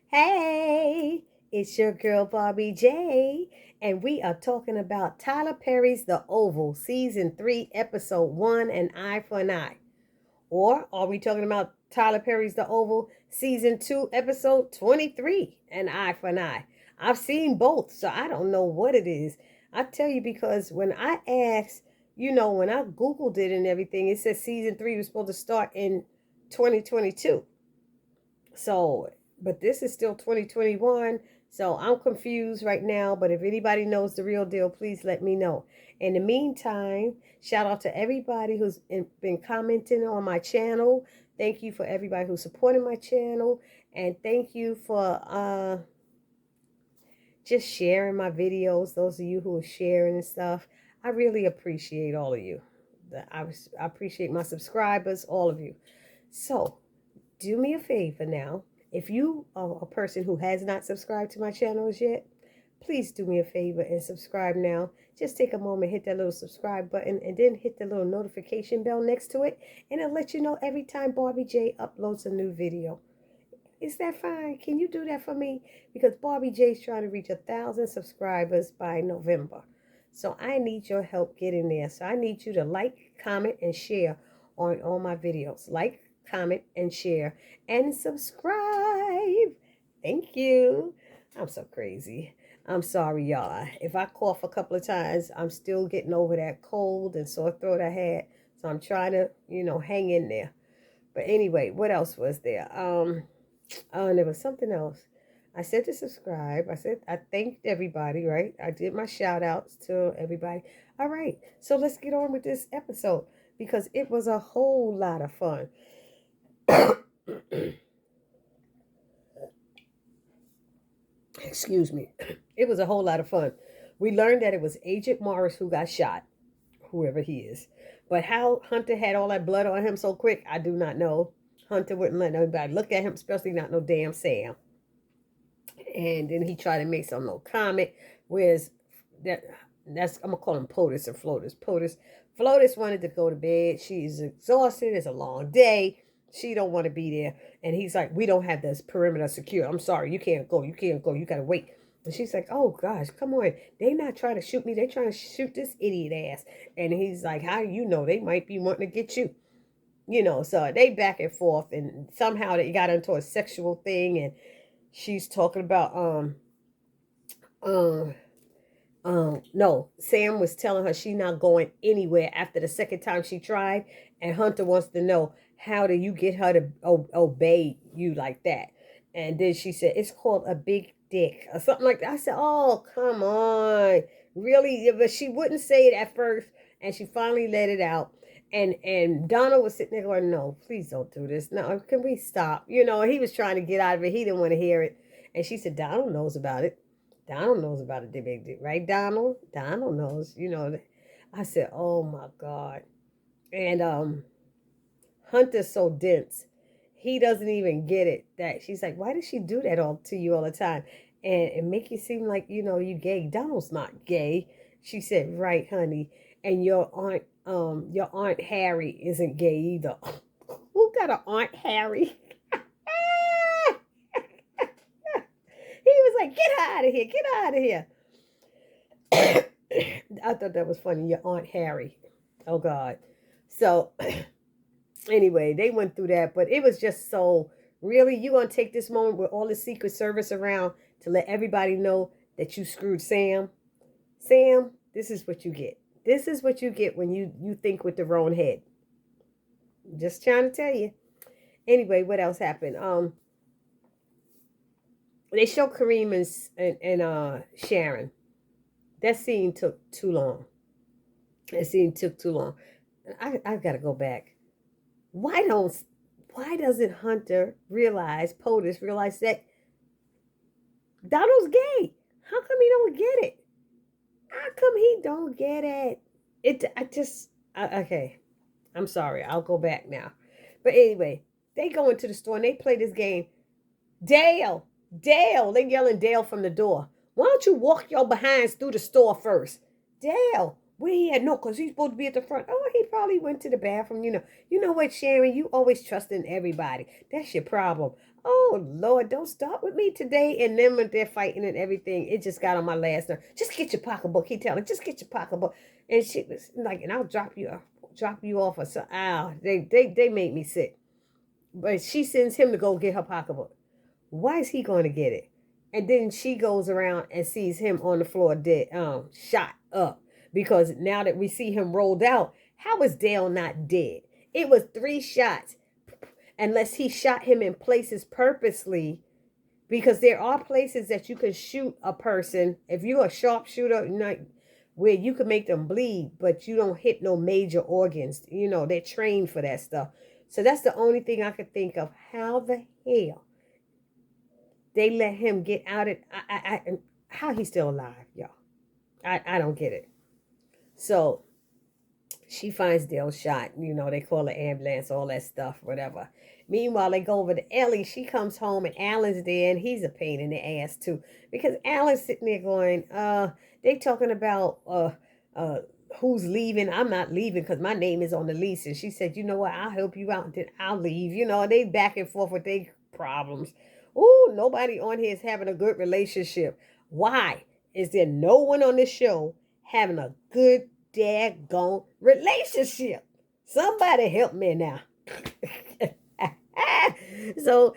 Hey, it's your girl Barbie J, and we are talking about Tyler Perry's The Oval, Season 3, Episode 1, An Eye for an Eye. Or are we talking about Tyler Perry's The Oval, Season 2, Episode 23, An Eye for an Eye? I've seen both, so I don't know what it is. I tell you because when I asked, when I Googled it and everything, it said Season 3 was supposed to start in 2022. So, but this is still 2021. So I'm confused right now. But if anybody knows the real deal, please let me know. In the meantime, shout out to everybody who's been commenting on my channel. Thank you for everybody who's supporting my channel. And thank you for just sharing my videos. Those of you who are sharing and stuff. I really appreciate all of you. I appreciate my subscribers, all of you. So, do me a favor now. If you are a person who has not subscribed to my channels yet, please do me a favor and subscribe now. Just take a moment, hit that little subscribe button, and then hit the little notification bell next to it, and it'll let you know every time Barbie J uploads a new video. Is that fine? Can you do that for me? Because Barbie J is trying to reach 1,000 subscribers by November. So I need your help getting there. So I need you to like, comment, and share on all my videos. Like, comment, and share, and subscribe. Thank you. I'm so crazy. I'm sorry, y'all. If I cough a couple of times, I'm still getting over that cold and sore throat I had. So I'm trying to, hang in there. But anyway, what else was there? Oh, and there was something else. I said to subscribe. I said I thanked everybody, right? I did my shout outs to everybody. All right. So let's get on with this episode because it was a whole lot of fun. Excuse me. It was a whole lot of fun. We learned that it was Agent Morris who got shot, whoever he is. But how Hunter had all that blood on him so quick, I do not know. Hunter wouldn't let nobody look at him, especially not no damn Sam. And then he tried to make some little comment. Whereas that's I'm gonna call him POTUS or FLOTUS. FLOTUS wanted to go to bed. She's exhausted. It's a long day. She don't want to be there. And he's like, we don't have this perimeter secure. I'm sorry, you can't go. You can't go. You gotta wait. And she's like, oh gosh, come on. They not trying to shoot me. They trying to shoot this idiot ass. And he's like, how do you know? They might be wanting to get you. So they back and forth, and somehow they got into a sexual thing, and she's talking about um no, Sam was telling her she's not going anywhere after the second time she tried, and Hunter wants to know how do you get her to obey you like that. And then she said it's called a big dick or something like that. I said, oh, come on, really? But she wouldn't say it at first, and she finally let it out. And Donald was sitting there going, no, please don't do this. No, can we stop? He was trying to get out of it. He didn't want to hear it. And she said, Donald knows about it. Donald knows about it, big dick, right, Donald? Donald knows. I said, oh my God. And Hunter's so dense. He doesn't even get it. That she's like, why does she do that all to you all the time? And make you seem like, you gay. Donald's not gay. She said, right, honey. And your aunt Harry isn't gay either. Who got an Aunt Harry? He was like, get out of here, get out of here. I thought that was funny. Your Aunt Harry. Oh God. So anyway, they went through that, but it was just so really you gonna take this moment with all the Secret Service around to let everybody know that you screwed Sam. Sam, this is what you get. This is what you get when you think with the wrong head. Just trying to tell you. Anyway, what else happened? They show Kareem and Sharon. That scene took too long. That scene took too long. I gotta go back. Why don't why doesn't Hunter POTUS realize that Donald's gay? How come he don't get it? How come he don't get it? Okay. I'm sorry. I'll go back now. But anyway, they go into the store and they play this game. Dale, Dale, they yelling Dale from the door. Why don't you walk your behinds through the store first? Dale, where he at? No, because he's supposed to be at the front. Oh, he probably went to the bathroom. You know what, Sharon? You always trust in everybody. That's your problem. Oh Lord, don't start with me today. And then when they're fighting and everything, it just got on my last nerve. Just get your pocketbook. He telling, just get your pocketbook. And she was like, and I'll drop you off or so. Ow, they made me sick. But she sends him to go get her pocketbook. Why is he going to get it? And then she goes around and sees him on the floor dead, shot up. Because now that we see him rolled out, how is Dale not dead? It was 3 shots. Unless he shot him in places purposely, because there are places that you can shoot a person if you're a sharpshooter, where you can make them bleed, but you don't hit no major organs. They're trained for that stuff. So that's the only thing I could think of. How the hell they let him get out of how he's still alive, y'all? I don't get it. So she finds Dale shot. They call the ambulance, all that stuff, whatever. Meanwhile, they go over to Ellie. She comes home and Alan's there, and he's a pain in the ass too. Because Alan's sitting there going, they talking about who's leaving. I'm not leaving because my name is on the lease. And she said, you know what, I'll help you out, and then I'll leave. They back and forth with their problems. Ooh, nobody on here is having a good relationship. Why is there no one on this show having a good daggone relationship? Somebody help me now. So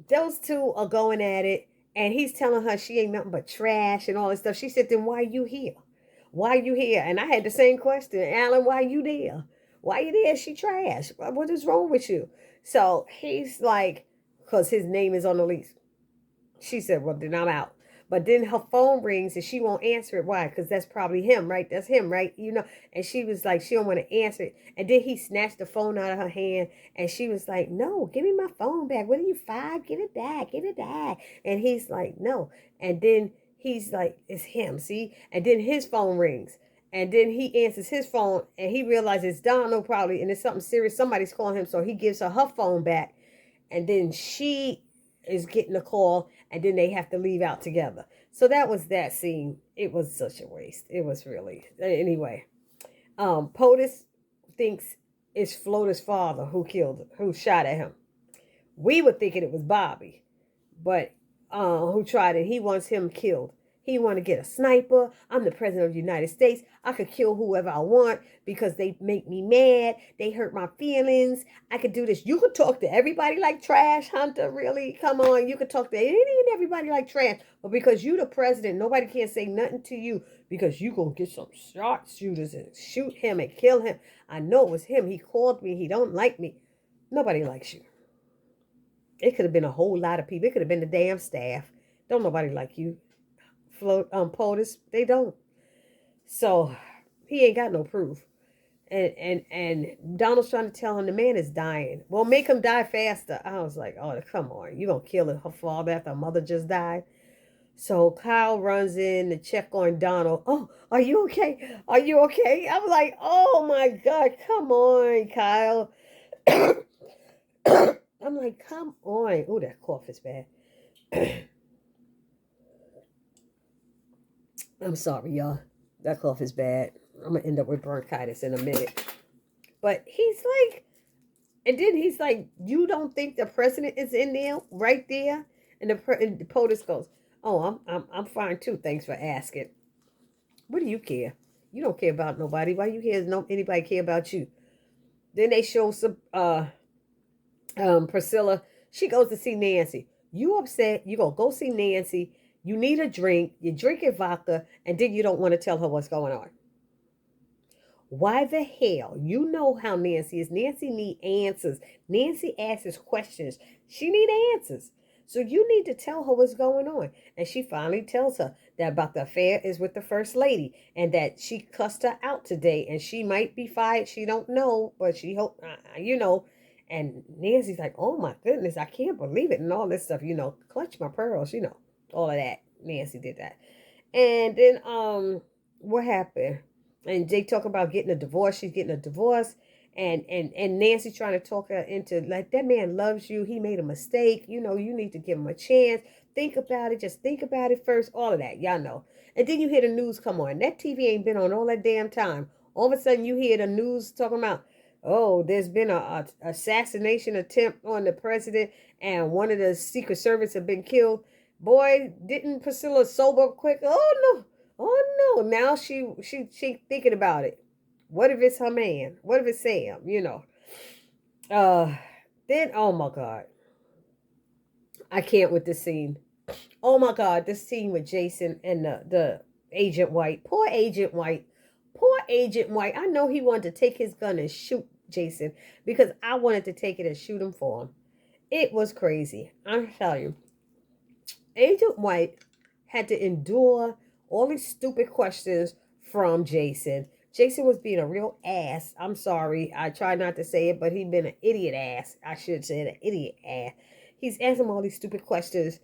those two are going at it, and he's telling her she ain't nothing but trash and all this stuff. She said, then why are you here? Why are you here? And I had the same question. Alan, why are you there? Why are you there? She trash. What is wrong with you? So he's like, because his name is on the lease. She said, well, then I'm out. But then her phone rings and she won't answer it. Why? Because that's probably him, right? That's him, right? And she was like, she don't want to answer it. And then he snatched the phone out of her hand and she was like, no, give me my phone back. What are you, 5? Give it back. Give it back. And he's like, no. And then he's like, it's him, see? And then his phone rings. And then he answers his phone and he realizes Donald probably, and it's something serious. Somebody's calling him. So he gives her phone back. And then she is getting a call, and then they have to leave out together. So that was that scene. It was such a waste. It was really. Anyway, POTUS thinks it's Flota's father who shot at him. We were thinking it was Bobby, but who tried it. He wants him killed. He want to get a sniper. I'm the president of the United States. I could kill whoever I want because they make me mad. They hurt my feelings. I could do this. You could talk to everybody like trash, Hunter. Really? Come on. You could talk to any and everybody like trash. But because you the president, nobody can say nothing to you because you going to get some sharpshooters and shoot him and kill him. I know it was him. He called me. He don't like me. Nobody likes you. It could have been a whole lot of people. It could have been the damn staff. Don't nobody like you. POTUS, they don't. So he ain't got no proof. And Donald's trying to tell him the man is dying. Well, make him die faster. I was like, oh, come on. You gonna kill her father after her mother just died? So Kyle runs in to check on Donald. Oh, are you okay? Are you okay? I'm like, oh my God, come on, Kyle. I'm like, come on. Oh, that cough is bad. I'm sorry, y'all. That cough is bad. I'm going to end up with bronchitis in a minute. But he's like, and then he's like, you don't think the president is in there, right there? And the POTUS goes, oh, I'm fine too. Thanks for asking. What do you care? You don't care about nobody. Why you care? No anybody care about you? Then they show some Priscilla. She goes to see Nancy. You upset? You gonna go see Nancy? You need a drink, you're drinking vodka, and then you don't want to tell her what's going on. Why the hell? You know how Nancy is. Nancy need answers. Nancy asks questions. She need answers. So you need to tell her what's going on. And she finally tells her that about the affair is with the first lady and that she cussed her out today and she might be fired. She don't know, but she hope, And Nancy's like, oh my goodness, I can't believe it. And all this stuff, clutch my pearls, all of that. Nancy did that. And then what happened? And they talk about getting a divorce. She's getting a divorce. And Nancy trying to talk her into, like, that man loves you. He made a mistake. You need to give him a chance. Think about it. Just think about it first. All of that. Y'all know. And then you hear the news come on. That TV ain't been on all that damn time. All of a sudden you hear the news talking about, oh, there's been a assassination attempt on the president, and one of the Secret Service have been killed. Boy, didn't Priscilla sober quick? Oh no, oh no. Now she thinking about it. What if it's her man? What if it's Sam? Uh, then oh my God, I can't with this scene. Oh my God, this scene with Jason and the Agent White. Poor Agent White. Poor Agent White. I know he wanted to take his gun and shoot Jason because I wanted to take it and shoot him for him. It was crazy. I'll tell you. Agent White had to endure all these stupid questions from Jason. Jason was being a real ass. I'm sorry. I try not to say it, but he'd been an idiot ass. I should say an idiot ass. He's asking all these stupid questions.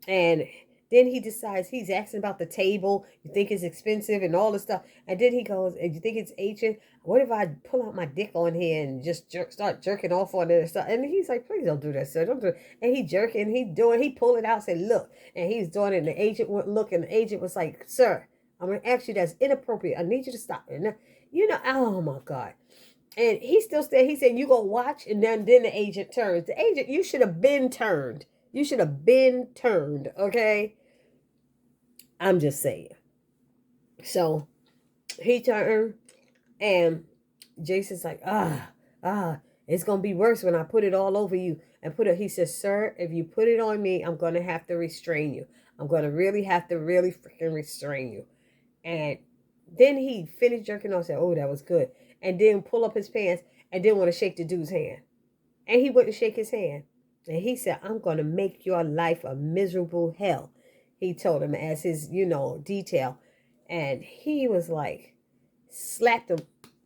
And then he decides he's asking about the table. You think it's expensive and all this stuff. And then he goes, and you think it's ancient? What if I pull out my dick on here and just start jerking off on it and stuff? And he's like, please don't do that, sir. Don't do it. And he jerking, he pulled it out, said, look. And he's doing it. And the agent went look, and the agent was like, sir, I'm going to ask you that's inappropriate. I need you to stop. And oh my God. And he still said, he said, you go watch. And then the agent turns. The agent, you should have been turned. You should have been turned, okay? I'm just saying. So he turned, and Jason's like, it's going to be worse when I put it all over you. And he says, sir, if you put it on me, I'm going to have to restrain you. I'm going to really have to freaking restrain you. And then he finished jerking off and said, oh, that was good. And then pull up his pants and then want to shake the dude's hand. And he wouldn't shake his hand. And he said, I'm going to make your life a miserable hell. He told him as his, detail. And he was like, slapped him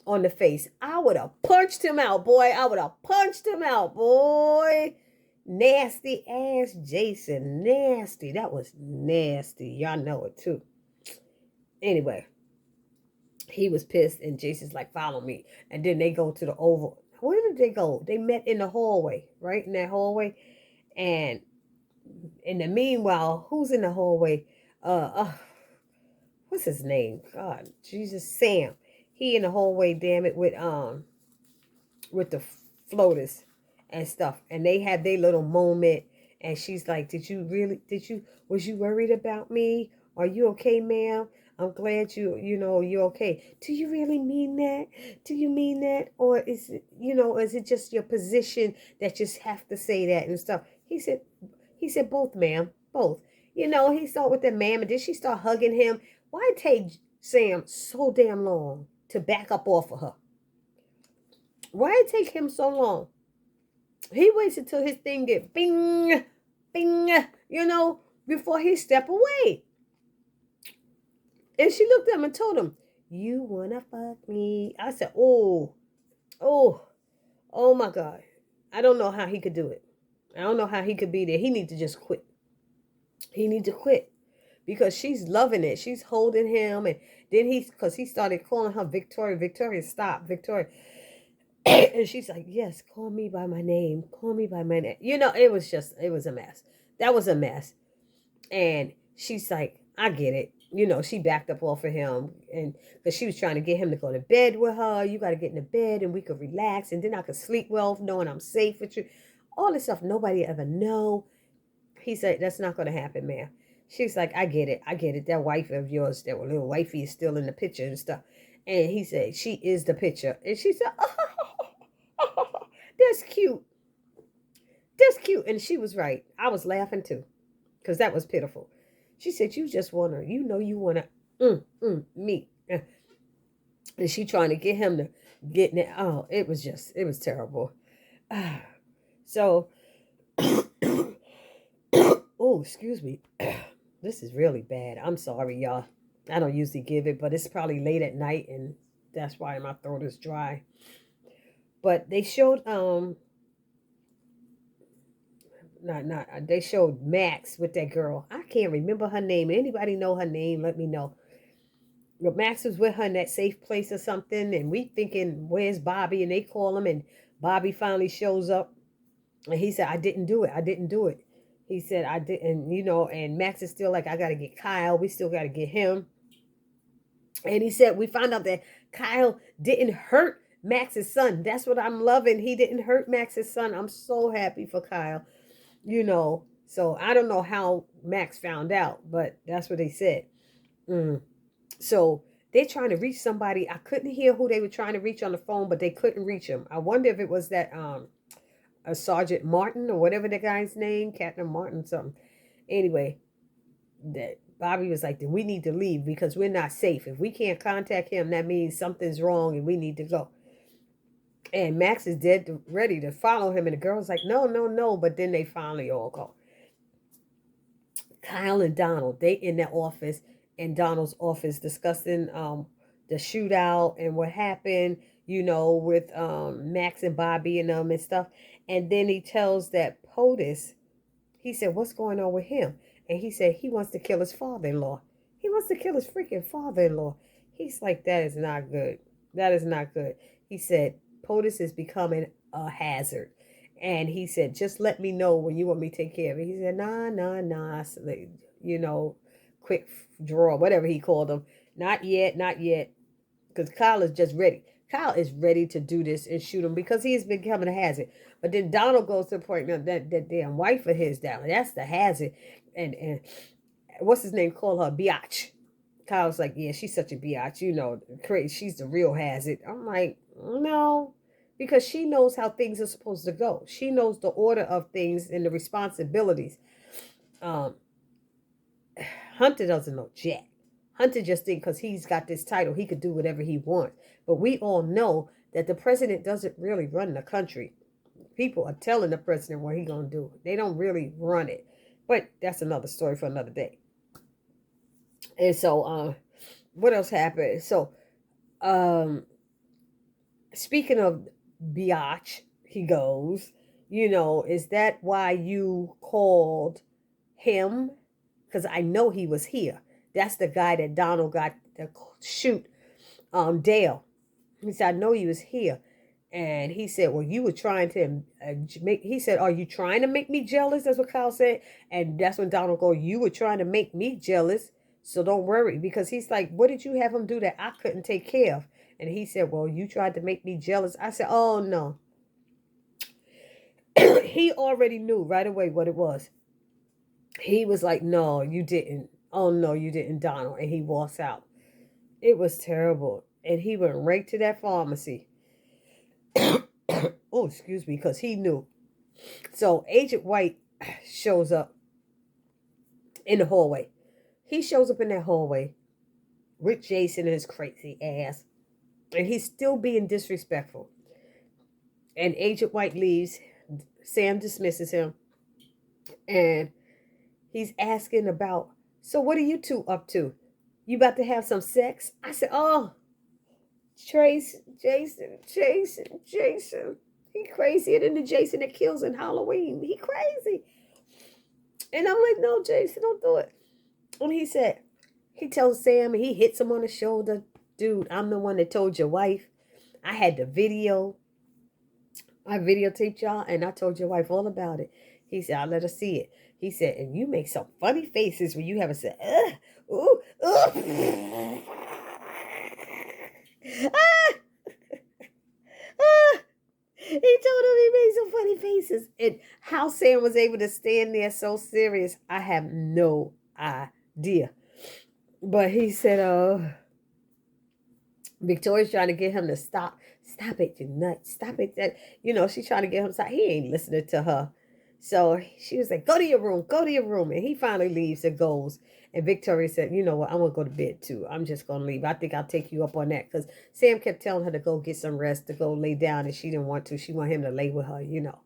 on the face. I would have punched him out, boy. I would have punched him out, boy. Nasty ass Jason. Nasty. That was nasty. Y'all know it too. Anyway, he was pissed, and Jason's like, follow me. And then they go to the Oval. Where did they go? They met in the hallway, right? In that hallway. And in the meanwhile, who's in the hallway? What's his name? God, Jesus, Sam. He in the hallway, damn it, with the floaters and stuff. And they have their little moment. And she's like, was you worried about me? Are you okay, ma'am? I'm glad you're okay. Do you really mean that? Do you mean that? Or is it just your position that you have to say that and stuff? He said, both, ma'am, both. He started with the ma'am, and then she started hugging him. Why take Sam so damn long to back up off of her? Why it take him so long? He waits until his thing get bing, bing, before he step away. And she looked at him and told him, you wanna fuck me? I said, oh my God. I don't know how he could do it. I don't know how he could be there. He need to just quit. He need to quit. Because she's loving it. She's holding him. And then because he started calling her Victoria. Victoria, stop. Victoria. And she's like, yes, call me by my name. Call me by my name. It was a mess. That was a mess. And she's like, I get it. She backed up off of him, and because she was trying to get him to go to bed with her. You got to get in the bed and we could relax, and then I could sleep well knowing I'm safe with you. All this stuff nobody ever know. He said, that's not going to happen, man. She's like, I get it. That wife of yours, that little wifey is still in the picture and stuff. And he said, she is the picture. And she said, oh, that's cute. That's cute. And she was right. I was laughing too, because that was pitiful. She said, you just want to, you want to, me. And she trying to get him to get it. Oh, it was terrible. So, oh, excuse me. This is really bad. I'm sorry, y'all. I don't usually give it, but it's probably late at night, and that's why my throat is dry. But they showed, they showed Max with that girl. I can't remember her name. Anybody know her name? Let me know. But Max was with her in that safe place or something, and we thinking, where's Bobby? And they call him, and Bobby finally shows up, and he said, I didn't do it. He said, I didn't, and Max is still like, I got to get Kyle. We still got to get him. And he said, we found out that Kyle didn't hurt Max's son. That's what I'm loving. He didn't hurt Max's son. I'm so happy for Kyle. You know, so I don't know how Max found out, but that's what they said. Mm. So they're trying to reach somebody. I couldn't hear who they were trying to reach on the phone, but they couldn't reach him. I wonder if it was that a Sergeant Martin or whatever the guy's name, Captain Martin something. Anyway, that Bobby was like, we need to leave because we're not safe. If we can't contact him, that means something's wrong and we need to go. And Max is dead ready to follow him. And the girl's like, no, no, no. But then they finally all go. Kyle and Donald, they in their office, in Donald's office, discussing the shootout and what happened, you know, with Max and Bobby and them and stuff. And then he tells that POTUS, he said, what's going on with him? And he said he wants to kill his father-in-law. He wants to kill his freaking father-in-law. He's like, that is not good. That is not good. He said, POTUS is becoming a hazard. And he said, just let me know when you want me to take care of it. He said, nah. So, you know, quick draw, whatever he called them. Not yet, not yet. Because Kyle is just ready. Kyle is ready to do this and shoot him because he is becoming a hazard. But then Donald goes to the point that damn wife of his down. That's the hazard. And what's his name? Call her biatch. Kyle's like, yeah, she's such a biatch. You know, crazy. She's the real hazard. I'm like, no. Because she knows how things are supposed to go. She knows the order of things and the responsibilities. Um, Hunter doesn't know jack. Hunter just think because he's got this title, he could do whatever he wants. But we all know that the president doesn't really run the country. People are telling the president what he's going to do. They don't really run it. But that's another story for another day. And so, what else happened? So, speaking of biatch, he goes, you know, is that why you called him? Because I know he was here. That's the guy that Donald got to shoot Dale. He said, I know he was here. And he said, well, you were trying to make, he said, are you trying to make me jealous? That's what Kyle said. And that's when Donald goes, you were trying to make me jealous. So don't worry. Because he's like, what did you have him do that I couldn't take care of? And he said, well, you tried to make me jealous. I said, oh, no. He already knew right away what it was. He was like, no, you didn't. Oh, no, you didn't, Donald. And he walks out. It was terrible. And he went right to that pharmacy. Oh, excuse me, because he knew. So Agent White shows up in the hallway. He shows up in that hallway with Jason and his crazy ass. And he's still being disrespectful. And Agent White leaves. Sam dismisses him. And he's asking about, so what are you two up to? You about to have some sex? I said, oh, Jason. He crazier than the Jason that kills in Halloween. He crazy. And I'm like, no, Jason, don't do it. And he said, he tells Sam, and he hits him on the shoulder. Dude, I'm the one that told your wife. I had the video. I videotaped y'all, and I told your wife all about it. He said, I'll let her see it. He said, and you make some funny faces when you have a said, ooh, ooh. He told him he made some funny faces. And how Sam was able to stand there so serious, I have no idea. But he said, Victoria's trying to get him to stop. Stop it, you nuts. Stop it. That, you know, she's trying to get him to stop. He ain't listening to her. So she was like, go to your room. Go to your room. And he finally leaves and goes. And Victoria said, you know what? I'm going to go to bed too. I'm just going to leave. I think I'll take you up on that. Because Sam kept telling her to go get some rest, to go lay down. And she didn't want to. She wanted him to lay with her, you know.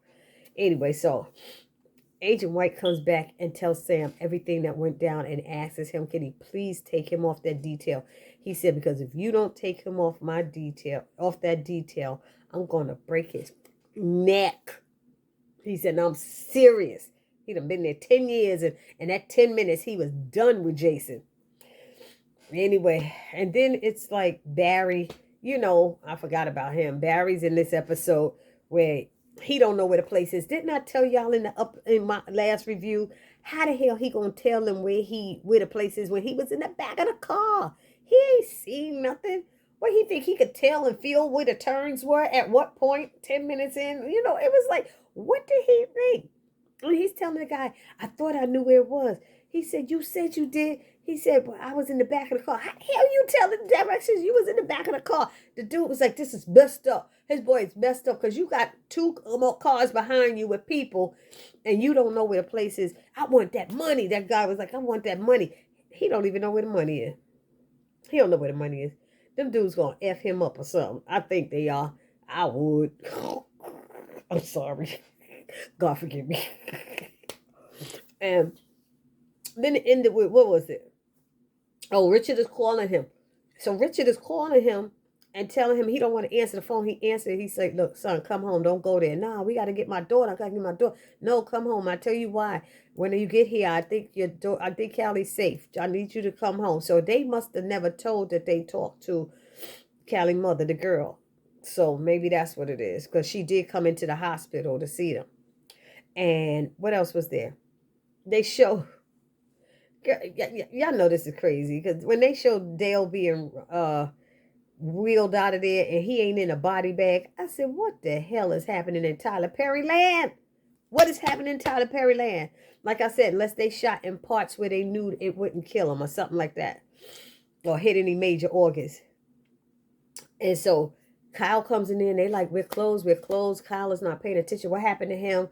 Anyway, so Agent White comes back and tells Sam everything that went down and asks him, can he please take him off that detail? He said, because if you don't take him off that detail, I'm going to break his neck. He said, no, I'm serious. He'd have been there 10 years, and that 10 minutes, he was done with Jason. Anyway, and then it's like Barry, you know, I forgot about him. Barry's in this episode where he don't know where the place is. Didn't I tell y'all in my last review? How the hell he gonna tell them where the place is when he was in the back of the car? He ain't seen nothing. What he think he could tell and feel where the turns were at what point? 10 minutes in, it was like, what did he think? And he's telling the guy, I thought I knew where it was. He said, you said you did. He said, well, I was in the back of the car. How the hell you telling the directions? You was in the back of the car. The dude was like, this is messed up. His boy is messed up because you got two more cars behind you with people and you don't know where the place is. I want that money. That guy was like, I want that money. He don't even know where the money is. He don't know where the money is. Them dudes gonna F him up or something. I think they are. I would. I'm sorry. God forgive me. And then it ended with, what was it? Oh, Richard is calling him. So Richard is calling him and telling him he don't want to answer the phone. He answered. He said, look, son, come home. Don't go there. Nah, we got to get my daughter. I got to get my daughter. No, come home. I tell you why. When you get here, I think I think Callie's safe. I need you to come home. So they must have never told that they talked to Callie's mother, the girl. So maybe that's what it is. Because she did come into the hospital to see them. And what else was there? They show, y'all know this is crazy because when they showed Dale being wheeled out of there and he ain't in a body bag, I said, what the hell is happening in Tyler Perry land? What is happening in Tyler Perry land? Like I said, unless they shot in parts where they knew it wouldn't kill him or something like that, or hit any major organs. And so Kyle comes in there and they like, we're closed. Kyle is not paying attention. What happened to him?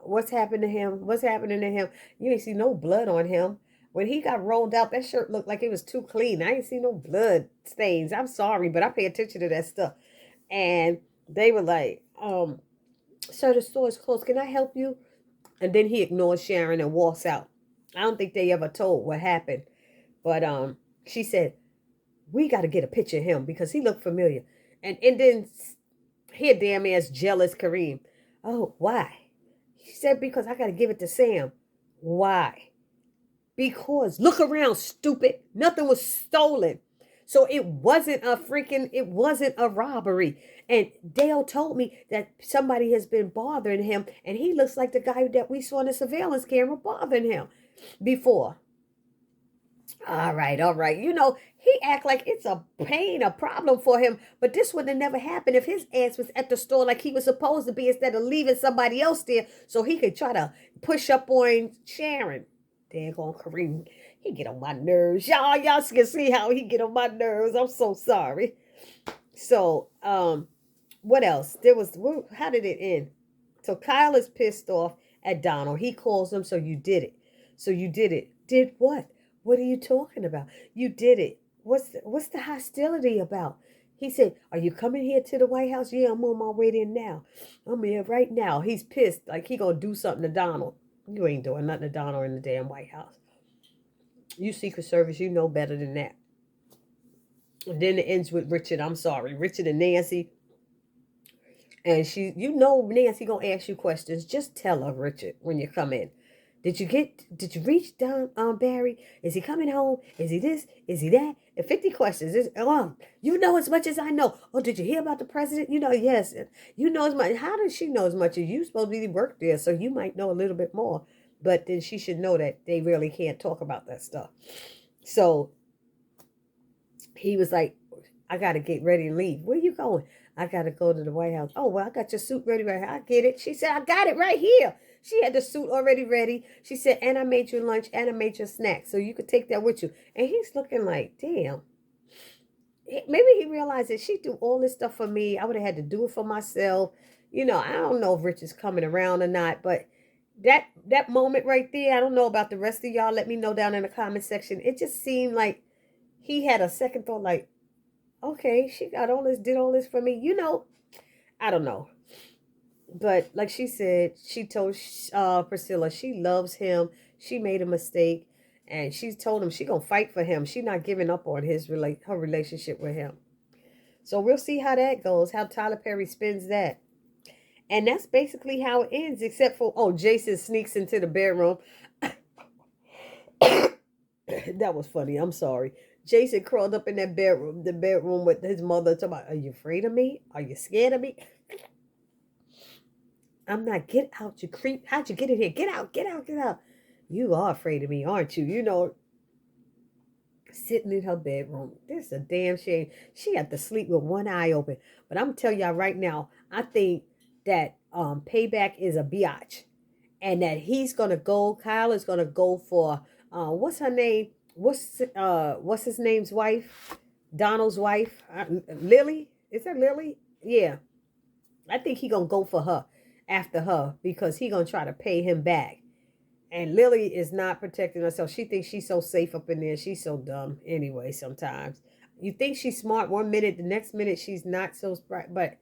What's happened to him? What's happening to him? You ain't see no blood on him. When he got rolled out, that shirt looked like it was too clean. I ain't see no blood stains. I'm sorry, but I pay attention to that stuff. And they were like, sir, the store is closed. Can I help you? And then he ignores Sharon and walks out. I don't think they ever told what happened. But she said, we got to get a picture of him because he looked familiar. And then here, damn ass jealous Kareem. Oh, why? He said, because I got to give it to Sam. Why? Because look around, stupid. Nothing was stolen. So it wasn't a robbery. And Dale told me that somebody has been bothering him. And he looks like the guy that we saw in the surveillance camera bothering him before. All right. He act like it's a pain, a problem for him. But this would have never happened if his ass was at the store like he was supposed to be instead of leaving somebody else there so he could try to push up on Sharon. Daggone Kareem. He get on my nerves. Y'all can see how he get on my nerves. I'm so sorry. So, what else? How did it end? So Kyle is pissed off at Donald. He calls him, so you did it. So you did it. Did what? What are you talking about? You did it. What's the hostility about? He said, are you coming here to the White House? Yeah, I'm on my way there now. I'm here right now. He's pissed. Like he gonna do something to Donald. You ain't doing nothing to Donald in the damn White House. You Secret Service, you know better than that. And then it ends with Richard. I'm sorry. Richard and Nancy. And Nancy gonna ask you questions. Just tell her, Richard, when you come in. Did you reach down Barry? Is he coming home? Is he this? Is he that? And 50 questions. You know as much as I know. Oh, did you hear about the president? Yes. You know as much. How does she know as much as you? Supposed to work there, so you might know a little bit more. But then she should know that they really can't talk about that stuff. So he was like, I got to get ready and leave. Where you going? I got to go to the White House. Oh, well, I got your suit ready right here. I get it. She said, I got it right here. She had the suit already ready. She said, and I made you lunch and I made you a snack. So you could take that with you. And he's looking like, damn. Maybe he realized that she do all this stuff for me. I would have had to do it for myself. I don't know if Rich is coming around or not. But that moment right there, I don't know about the rest of y'all. Let me know down in the comment section. It just seemed like he had a second thought like, okay, she got all this, did all this for me. I don't know. But like she said, she told Priscilla she loves him. She made a mistake. And she told him she going to fight for him. She not giving up on her relationship with him. So we'll see how that goes, how Tyler Perry spins that. And that's basically how it ends, except for, Jason sneaks into the bedroom. That was funny. I'm sorry. Jason crawled up in the bedroom with his mother. Talking about, are you afraid of me? Are you scared of me? I'm not. Get out, you creep. How'd you get in here? Get out. You are afraid of me, aren't you? sitting in her bedroom. This is a damn shame. She had to sleep with one eye open. But I'm telling y'all right now, I think that Payback is a biatch. And that he's gonna go, Kyle is gonna go for what's her name? What's his name's wife? Donald's wife? Lily? Is that Lily? Yeah. I think he gonna go for her after her because he gonna try to pay him back. And Lily is not protecting herself. She thinks she's so safe up in there. She's so dumb anyway sometimes. You think she's smart one minute, the next minute she's not so smart. But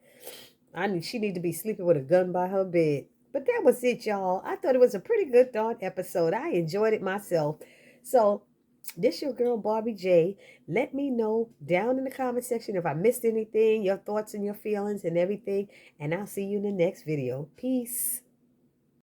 she need to be sleeping with a gun by her bed. But that was it, y'all. I thought it was a pretty good darn episode. I enjoyed it myself. So this your girl Barbie J. Let me know down in the comment section if I missed anything, your thoughts and your feelings and everything. And I'll see you in the next video. Peace.